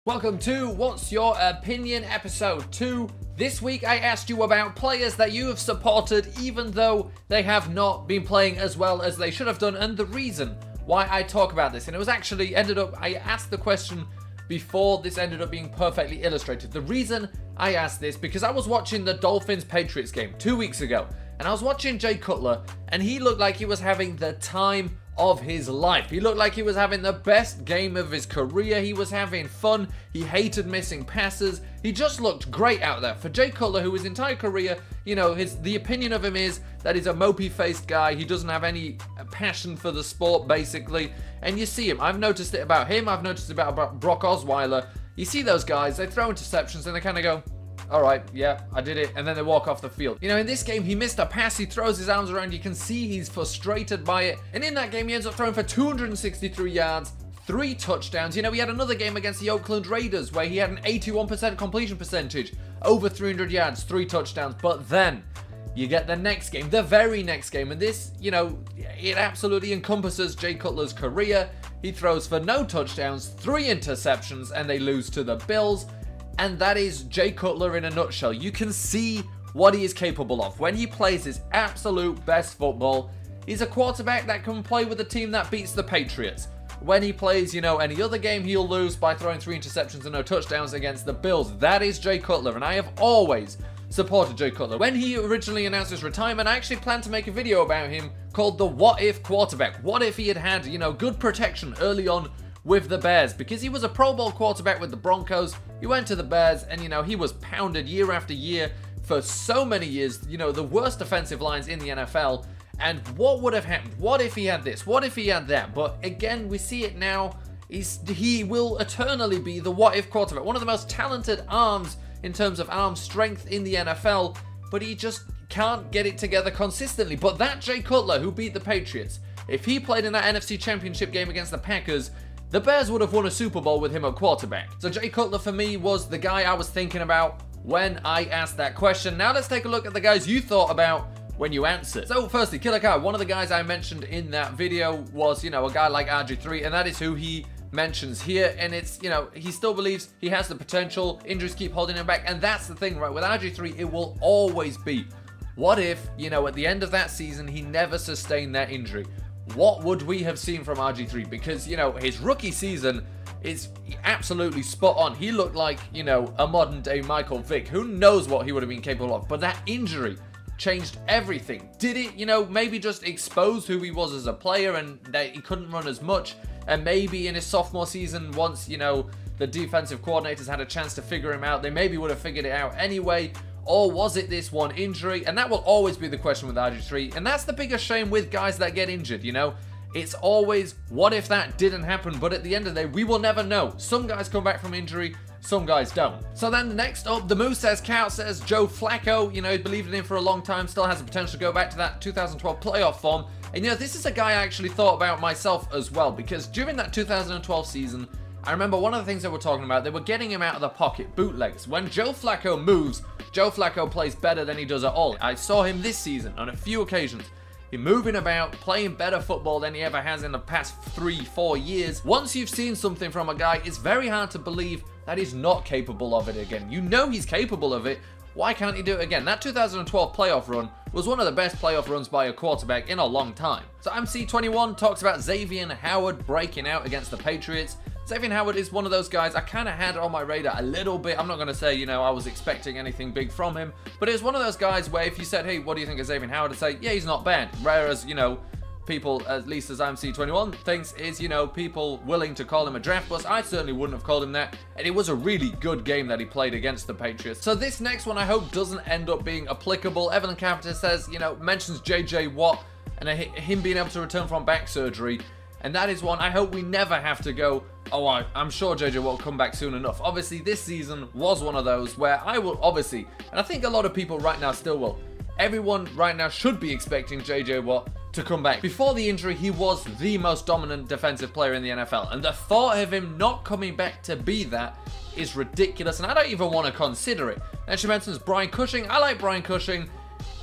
Welcome to What's Your Opinion episode 2. This week I asked you about players that you have supported even though they have not been playing as well as they should have done, and the reason why I talk about this. And it was actually I asked the question before this ended up being perfectly illustrated. The reason I asked this because I was watching the Dolphins-Patriots game 2 weeks ago, and I was watching Jay Cutler, and he looked like he was having the time of his life. He looked like he was having the best game of his career. He was having fun. He hated missing passes. He just looked great out there. For Jay Cutler, who his entire career, the opinion of him is that he's a mopey-faced guy. He doesn't have any passion for the sport, basically. And you see him. I've noticed it about him. I've noticed it about Brock Osweiler. You see those guys, they throw interceptions and they kind of go, all right, yeah, I did it, and then they walk off the field. In this game, he missed a pass, he throws his arms around, you can see he's frustrated by it, and in that game, he ends up throwing for 263 yards, 3 touchdowns. He had another game against the Oakland Raiders where he had an 81% completion percentage, over 300 yards, 3 touchdowns, but then you get the next game, the very next game, and this, it absolutely encompasses Jay Cutler's career. He throws for no touchdowns, 3 interceptions, and they lose to the Bills. And that is Jay Cutler in a nutshell. You can see what he is capable of. When he plays his absolute best football, he's a quarterback that can play with a team that beats the Patriots. When he plays, any other game, he'll lose by throwing 3 interceptions and no touchdowns against the Bills. That is Jay Cutler, and I have always supported Jay Cutler. When he originally announced his retirement, I actually planned to make a video about him called the What If Quarterback. What if he had, good protection early on with the Bears, because he was a Pro Bowl quarterback with the Broncos. He went to the Bears and he was pounded year after year for so many years, the worst defensive lines in the NFL. And what would have happened? What if he had this? What if he had that? But again, we see it now. He will eternally be the what if quarterback, one of the most talented arms in terms of arm strength in the NFL, but he just can't get it together consistently. But that Jay Cutler who beat the Patriots, if he played in that NFC Championship game against the Packers, the Bears would have won a Super Bowl with him at quarterback. So Jay Cutler for me was the guy I was thinking about when I asked that question. Now let's take a look at the guys you thought about when you answered. So firstly, Killer Kai, one of the guys I mentioned in that video was, a guy like RG3, and that is who he mentions here. And it's, he still believes he has the potential. Injuries keep holding him back. And that's the thing, right? With RG3, it will always be, what if, at the end of that season, he never sustained that injury? What would we have seen from RG3? Because, his rookie season is absolutely spot on. He looked like, a modern day Michael Vick. Who knows what he would have been capable of? But that injury changed everything. Did it, maybe just expose who he was as a player and that he couldn't run as much? And maybe in his sophomore season, once, the defensive coordinators had a chance to figure him out, they maybe would have figured it out anyway. Or was it this one injury? And that will always be the question with RG3. And that's the biggest shame with guys that get injured, It's always, what if that didn't happen? But at the end of the day, we will never know. Some guys come back from injury, some guys don't. So then next up, the Moose says, Cal says, Joe Flacco, he believed in him for a long time, still has the potential to go back to that 2012 playoff form. And this is a guy I actually thought about myself as well, because during that 2012 season, I remember one of the things they were talking about, they were getting him out of the pocket, bootlegs. When Joe Flacco moves, Joe Flacco plays better than he does at all. I saw him this season on a few occasions. He's moving about, playing better football than he ever has in the past 3-4 years. Once you've seen something from a guy, it's very hard to believe that he's not capable of it again. He's capable of it. Why can't he do it again? That 2012 playoff run was one of the best playoff runs by a quarterback in a long time. So MC21 talks about Xavier Howard breaking out against the Patriots. Xavier Howard is one of those guys I kind of had on my radar a little bit. I'm not going to say, I was expecting anything big from him. But it's one of those guys where if you said, hey, what do you think of Xavier Howard? I'd say, yeah, he's not bad. Whereas, people, at least as MC21 thinks, is, people willing to call him a draft bust. I certainly wouldn't have called him that. And it was a really good game that he played against the Patriots. So this next one I hope doesn't end up being applicable. Evelyn Carpenter says, mentions JJ Watt and him being able to return from back surgery. And that is one I hope we never have to go, oh, I'm sure JJ Watt will come back soon enough. Obviously, this season was one of those where I will obviously, and I think a lot of people right now still will, everyone right now should be expecting JJ Watt to come back. Before the injury, he was the most dominant defensive player in the NFL. And the thought of him not coming back to be that is ridiculous. And I don't even want to consider it. And she mentions Brian Cushing. I like Brian Cushing.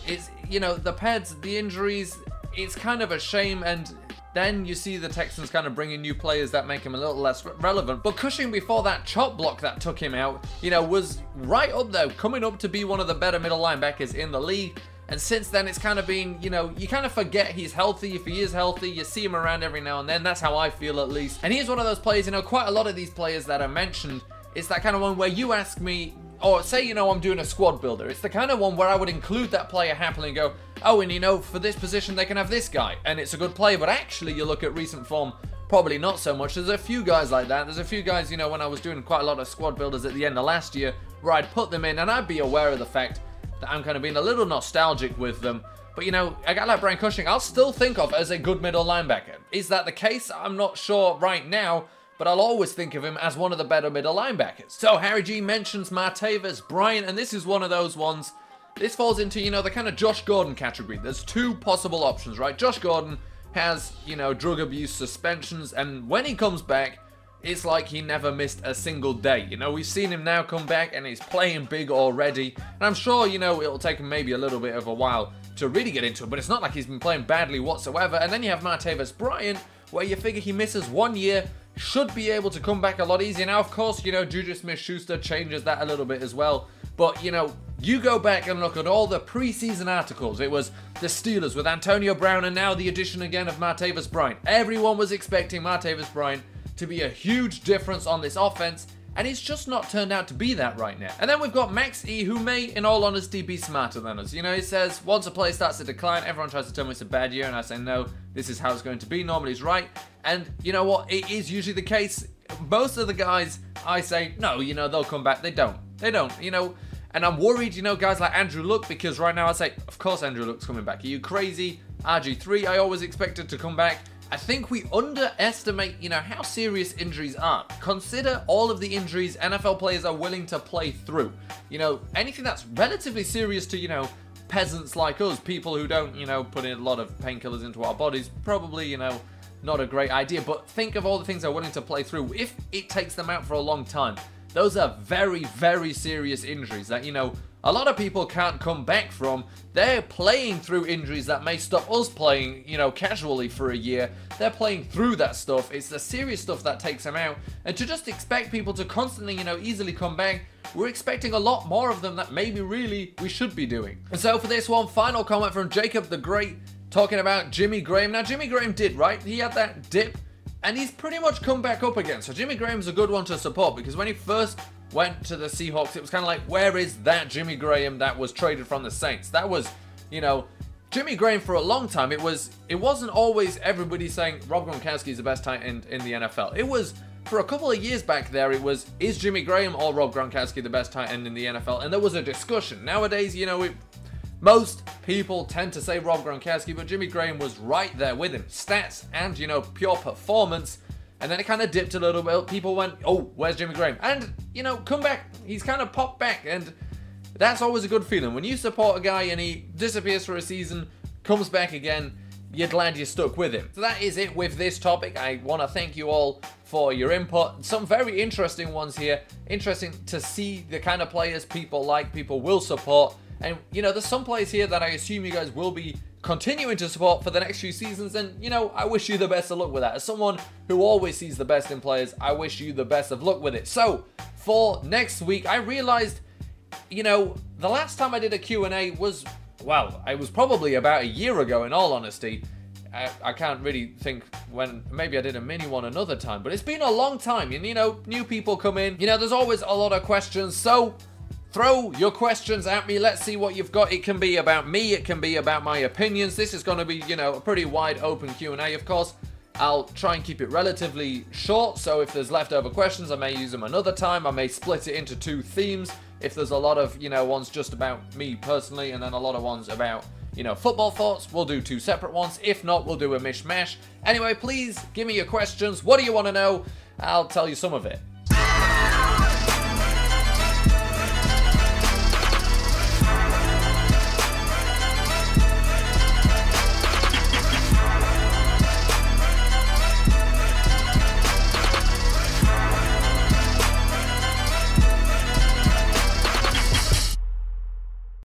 It's, the pads, the injuries, it's kind of a shame. And then you see the Texans kind of bringing new players that make him a little less relevant. But Cushing, before that chop block that took him out, you know, was right up there, coming up to be one of the better middle linebackers in the league. And since then, it's kind of been, you know, you kind of forget he's healthy. If he is healthy, you see him around every now and then. That's how I feel, at least. And he's one of those players, you know, quite a lot of these players that are mentioned, it's that kind of one where you ask me, or say, you know, I'm doing a squad builder. It's the kind of one where I would include that player happily and go, oh, and you know, for this position, they can have this guy. And it's a good player. But actually, you look at recent form, probably not so much. There's a few guys like that. There's a few guys, you know, when I was doing quite a lot of squad builders at the end of last year, where I'd put them in and I'd be aware of the fact that I'm kind of being a little nostalgic with them. But, you know, a guy like Brian Cushing, I'll still think of as a good middle linebacker. Is that the case? I'm not sure right now, but I'll always think of him as one of the better middle linebackers. So Harry G mentions Martavis Bryant, and this is one of those ones. This falls into, you know, the kind of Josh Gordon category. There's two possible options, right? Josh Gordon has, you know, drug abuse suspensions, and when he comes back, it's like he never missed a single day. You know, we've seen him now come back, and he's playing big already. And I'm sure, you know, it'll take him maybe a little bit of a while to really get into it, but it's not like he's been playing badly whatsoever. And then you have Martavis Bryant, where you figure he misses 1 year, should be able to come back a lot easier. Now, of course, you know, Juju Smith-Schuster changes that a little bit as well. But, you know, you go back and look at all the preseason articles. It was the Steelers with Antonio Brown, and now the addition again of Martavis Bryant. Everyone was expecting Martavis Bryant to be a huge difference on this offense, and it's just not turned out to be that right now. And then we've got Max E, who may, in all honesty, be smarter than us. You know, he says, once a player starts to decline, everyone tries to tell me it's a bad year, and I say, no, this is how it's going to be. Normally he's right. And you know what? It is usually the case. Most of the guys, I say, no, you know, they'll come back. They don't. They don't, you know. And I'm worried, you know, guys like Andrew Luck, because right now I say, of course Andrew Luck's coming back. Are you crazy? RG3, I always expected to come back. I think we underestimate, you know, how serious injuries are. Consider all of the injuries NFL players are willing to play through. You know, anything that's relatively serious to, you know, peasants like us, people who don't, you know, put in a lot of painkillers into our bodies, probably, you know, not a great idea. But think of all the things they're willing to play through. If it takes them out for a long time, those are very, very serious injuries that, you know, a lot of people can't come back from. They're playing through injuries that may stop us playing, you know, casually for a year. They're playing through that stuff. It's the serious stuff that takes them out. And to just expect people to constantly, you know, easily come back, we're expecting a lot more of them that maybe really we should be doing. And so for this one, final comment from Jacob the Great, talking about Jimmy Graham. Now, Jimmy Graham did, right? He had that dip, and he's pretty much come back up again. So Jimmy Graham's a good one to support, because when he first went to the Seahawks, it was kind of like, where is that Jimmy Graham that was traded from the Saints? That was, you know, Jimmy Graham for a long time. It wasn't always everybody saying Rob Gronkowski is the best tight end in the NFL. It was, for a couple of years back there, it was, is Jimmy Graham or Rob Gronkowski the best tight end in the NFL? And there was a discussion. Nowadays, you know, most people tend to say Rob Gronkowski, but Jimmy Graham was right there with him. Stats and, you know, pure performance. And then it kind of dipped a little bit. People went, oh, where's Jimmy Graham? And, you know, come back. He's kind of popped back. And that's always a good feeling. When you support a guy and he disappears for a season, comes back again, you're glad you stuck with him. So that is it with this topic. I want to thank you all for your input. Some very interesting ones here. Interesting to see the kind of players people like, people will support. And, you know, there's some players here that I assume you guys will be continuing to support for the next few seasons, and, you know, I wish you the best of luck with that. As someone who always sees the best in players, I wish you the best of luck with it. So, for next week, I realized, you know, the last time I did a Q&A was, well, it was probably about a year ago, in all honesty. I can't really think when, maybe I did a mini one another time, but it's been a long time, and, you know, new people come in. You know, there's always a lot of questions, so throw your questions at me. Let's see what you've got. It can be about me. It can be about my opinions. This is going to be, you know, a pretty wide open Q&A, of course. I'll try and keep it relatively short, so if there's leftover questions, I may use them another time. I may split it into two themes. If there's a lot of, you know, ones just about me personally, and then a lot of ones about, you know, football thoughts, we'll do two separate ones. If not, we'll do a mishmash. Anyway, please give me your questions. What do you want to know? I'll tell you some of it.